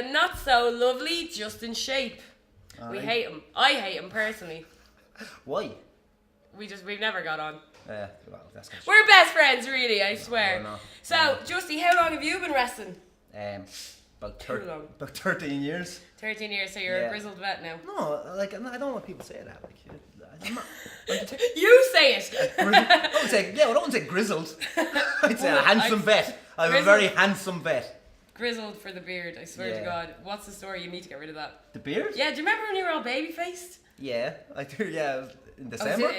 the not so lovely Justin Shape. We hate him. I hate him personally. Why? We've never got on. Well, that's good. We're best friends, really, I swear. No. So, Justy, how long have you been wrestling? About Too long. about 13 years. 13 years, so you're a grizzled vet now. No, like I don't want people to say that. Like, I'm not, You say it. I don't say grizzled. I'd say a handsome vet. I'm a very handsome vet. Grizzled for the beard, I swear to God. What's the story? You need to get rid of that. The beard? Yeah, do you remember when you were all baby-faced? Yeah, I do. Yeah, in December.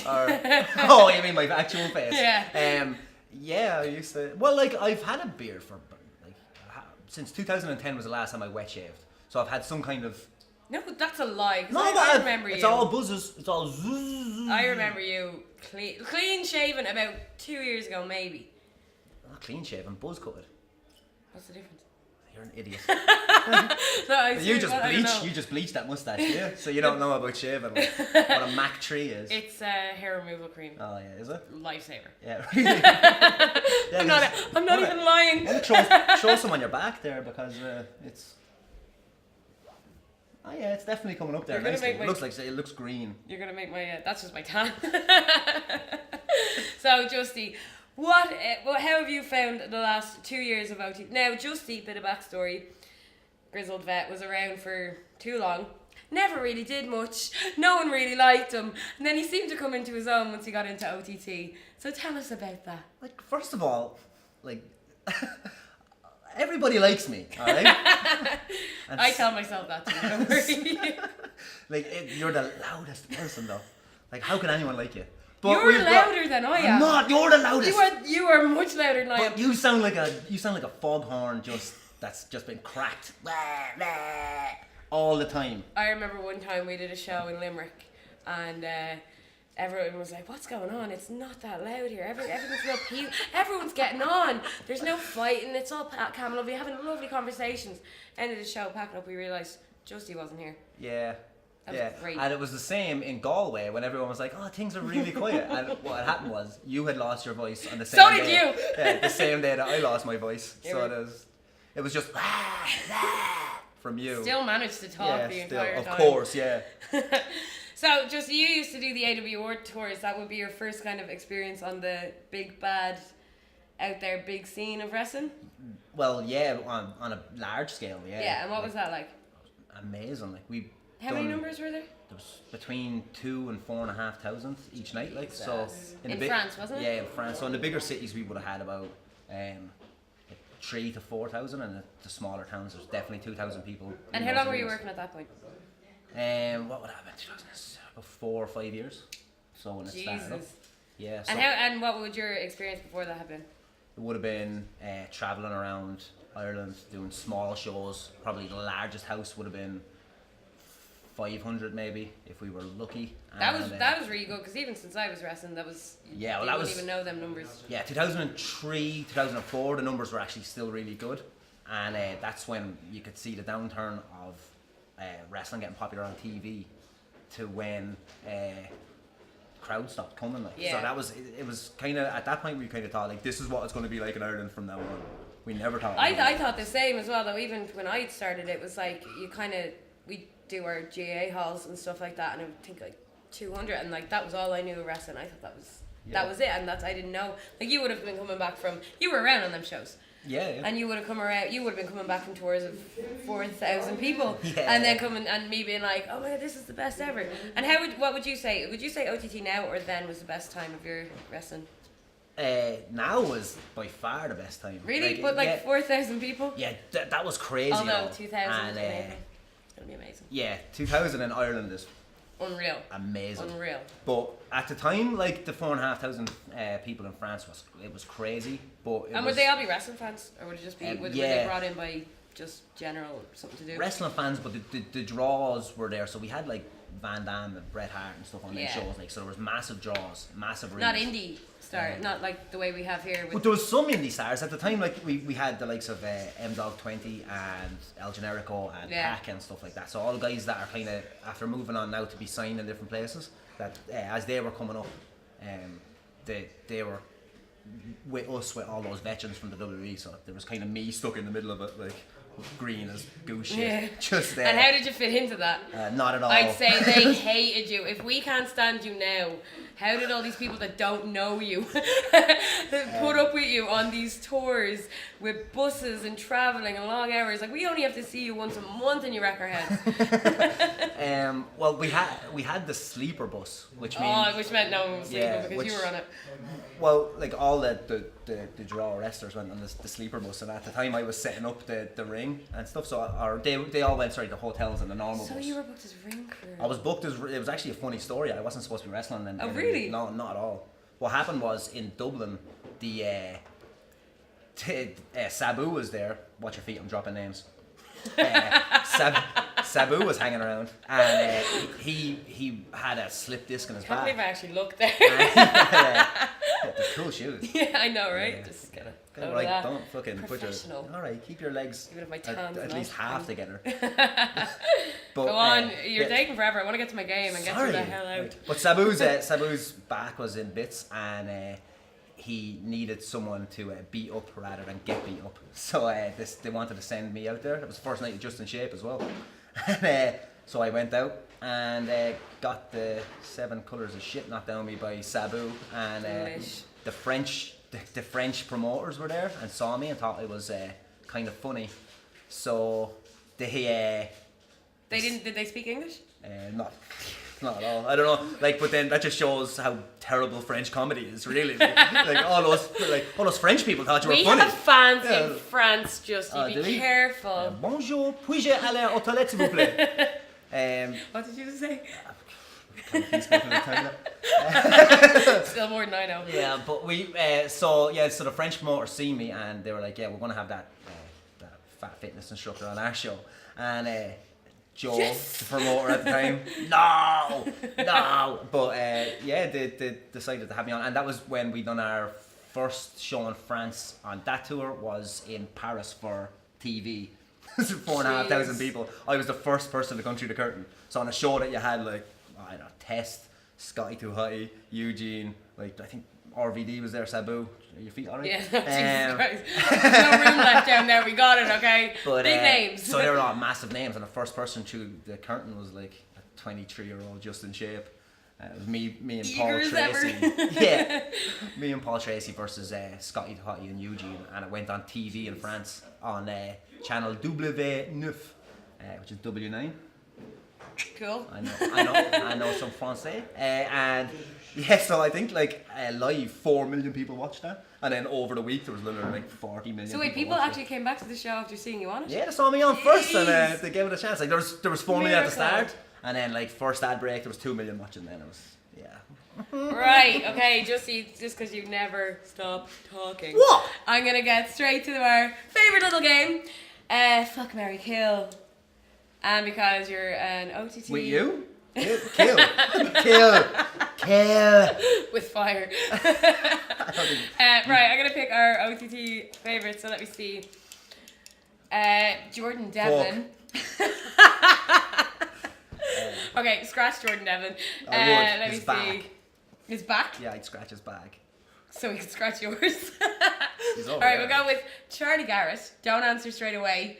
Oh, Or, you mean my actual face? Yeah. Yeah, I used to. Well, like I've had a beard for like since 2010 was the last time I wet shaved. So I've had some kind of. No, that's a lie. No, I remember it's you. all buzzes. It's all zzz. I remember you clean shaven about 2 years ago, maybe. Not clean shaven, buzz cutted. What's the difference? You're an idiot. No, You just bleach that mustache, yeah. So you don't know about shaving. What a Mac tree is. It's hair removal cream. Oh yeah, is it? Lifesaver. Yeah, really. Yeah, I'm not even lying. Show some on your back there because it's. Oh yeah, it's definitely coming up there nicely. It looks green. You're gonna make my that's just my tan. So Justy, how have you found the last 2 years of OT? Now Justy, bit of backstory. Grizzled Vet was around for too long. Never really did much. No one really liked him. And then he seemed to come into his own once he got into OTT. So tell us about that. Like, first of all, like, everybody likes me, alright? I tell myself that too, don't worry. Like, you're the loudest person though. Like, how can anyone like you? But you're louder than I am. I'm not, you're the loudest. You are much louder than I am. But you sound like a foghorn that's just been cracked. All the time. I remember one time we did a show in Limerick and everyone was like, what's going on? It's not that loud here. Everything's real peaceful. Everyone's getting on. There's no fighting. It's all calm and lovely. Having lovely conversations. End of the show, packing up, we realised Justy wasn't here. Yeah. That was great. And it was the same in Galway when everyone was like, oh, things are really quiet. And what happened was you had lost your voice on the same day. So did you. Yeah, the same day that I lost my voice. So it was just from you. Still managed to talk the entire time. Of course, yeah. So, just you used to do the AW Award tours. That would be your first kind of experience on the big bad, out there big scene of wrestling. Well, yeah, on a large scale, yeah. Yeah, and what was that like? Amazing, like How many numbers were there? There was between 2,000 and 4,500 each night, like so. In France, wasn't it? Yeah, in France. So in the bigger cities, we would have had about 3,000 to 4,000, and the smaller towns, there's definitely 2,000 people. And how long were you working at that point? What would have been 2000? About 4 or 5 years. So when it started up. Yeah. So and what would your experience before that have been? It would have been traveling around Ireland, doing small shows. Probably the largest house would have been 500 maybe, if we were lucky. That was really good, because even since I was wrestling, you wouldn't even know them numbers. Yeah, 2003, 2004, the numbers were actually still really good, and that's when you could see the downturn of wrestling getting popular on TV to when crowd stopped coming. Like. Yeah. So it was kind of, at that point we kind of thought like, this is what it's going to be like in Ireland from now on. We never thought. I thought the same as well, though. Even when I started, it was like we do our GA halls and stuff like that, and I would think like 200, and like that was all I knew of wrestling. I thought that was it, and I didn't know. Like, you would have been coming back you were around on them shows. Yeah. And you would have been coming back from tours of 4,000 people, yeah. And then coming and me being like, oh my God, this is the best ever. And what would you say? Would you say OTT now or then was the best time of your wrestling? Now was by far the best time. Really? But 4,000 people? Yeah, that was crazy. Although 2,000 it's gonna be amazing. Yeah, 2,000 in Ireland is unreal. Amazing. Unreal. But at the time, like the 4,500 people in France was crazy. But would they all be wrestling fans, or would it just be were they brought in by just general something to do? Wrestling fans, but the draws were there. So we had like Van Damme and Bret Hart and stuff on their shows. Like, so there was massive draws, massive. Not indie star, not like the way we have here. But there was some indie stars at the time. Like we had the likes of M-Dog 20 and El Generico and Pac and stuff like that. So all the guys that are kind of after moving on now to be signed in different places. That as they were coming up, they were with us with all those veterans from the WWE. So there was kind of me stuck in the middle of it, like. green as goose shit. Yeah. Just there. And how did you fit into that? Not at all. I'd say they hated you. If we can't stand you now, how did all these people that don't know you put up with you on these tours with buses and travelling and long hours? Like, we only have to see you once a month and you wreck our heads. Well, we had the sleeper bus, which meant no one was sleeping because you were on it. Well, like all the draw wrestlers went on the sleeper bus, and at the time I was setting up the ring and stuff. So they all went to hotels in the normal bus. So you were booked as ring crew. I was booked as. It was actually a funny story. I wasn't supposed to be wrestling. Really? No, not at all. What happened was in Dublin, the Sabu was there. Watch your feet. I'm dropping names. Sabu was hanging around, and he had a slip disc in his I can't back. believe I actually looked there. The cool shoes. Yeah, I know, right? Yeah. Just get it. Right, don't fucking put your. Professional. All right, keep your legs Even if my tans at not. least half together. Go on, you're taking forever. I want to get to my game and get you the hell out. But Sabu's back was in bits, and he needed someone to beat up rather than get beat up. So they wanted to send me out there. It was the first night of Just in Shape as well. And, so I went out and got the 7 colours of shit knocked down me by Sabu, and the French promoters were there and saw me and thought it was kind of funny. So they Did they speak English? Not at all. I don't know. Like, but then that just shows how terrible French comedy is, really. Like all those French people thought you were funny. We have fans in France, just be careful. Bonjour, puis-je aller aux toilettes, s'il vous plaît? What did you say? Still Still more than I know. Yeah, but so the French promoters see me and they were like, yeah, we're gonna have that fat fitness instructor on our show, and Joe, the promoter at the time, no, but they decided to have me on, and that was when we done our first show in France. On that tour was in Paris for TV. 4,500 people. I was the first person to come through the curtain. So on a show that you had like, I don't know, Test, Scotty Too High, Eugene, like I think RVD was there, Sabu. Are your feet alright? Yeah, Jesus Christ. There's no room left down there, we got it, okay? But, big names. So they were all massive names, and the first person through the curtain was like a 23-year-old just in shape. It was me and Paul Tracy. Yeah, me and Paul Tracy versus Scotty Too High and Eugene, and it went on TV in France on channel W9, which is W9. Cool. I know some Francais, and yeah, so I think like live 4 million people watched that, and then over the week there was literally like 40 million. So wait, people actually came back to the show after seeing you on it? Yeah, they saw me on first, and they gave it a chance. Like there was 4 million at the Miracle. start, and then like first ad break there was 2 million watching. Then it was Right, okay, just because you never stop talking. What? I'm gonna get straight to our favourite little game. Fuck, marry, kill. And because you're an OTT. With you? Kill. With fire. Right, I'm gonna pick our OTT favourites, so let me see. Jordan Devlin. Okay, scratch Jordan Devlin. Let me see. His back? Yeah, I'd scratch his back. So we can scratch yours. Alright, we'll go with Charlie Garrett. Don't answer straight away.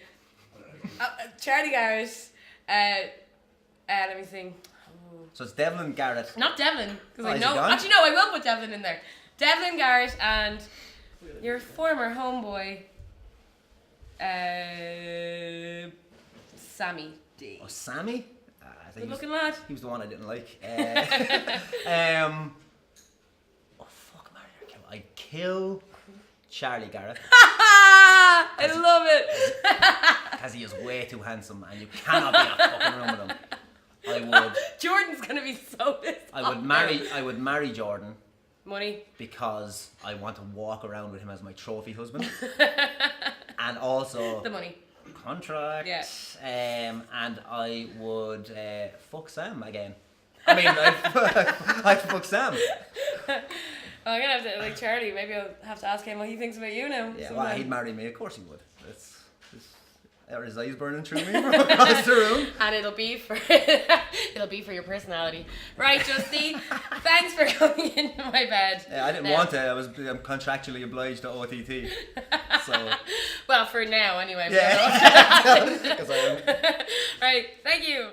Charlie Garrett. Let me think. So it's Devlin Garrett. Not Devlin, because I is know. he gone? Actually, no, I will put Devlin in there. Devlin Garrett and your former homeboy, Sammy D. Oh, Sammy? I think Good looking lad. he was the one I didn't like. Oh fuck, Mario! I'd kill Charlie Garrett. I love it. Because he is way too handsome, and you cannot be in a fucking room with him. I would. Jordan's gonna be so pissed. I would marry Jordan. Money. Because I want to walk around with him as my trophy husband. And also The money. Contract. Yeah. And I would fuck Sam again. I mean, I'd fuck Sam. I'm gonna have to, like Charlie, maybe I'll have to ask him what he thinks about you now. Yeah, sometime. well, he'd marry me. Of course he would. Are his eyes burning through me from across the room? And it'll be for your personality. Right, Justy, thanks for coming into my bed. Yeah, I didn't want to. I'm contractually obliged to OTT. So. Well, for now, anyway. Yeah. 'Cause I am. Right. Thank you.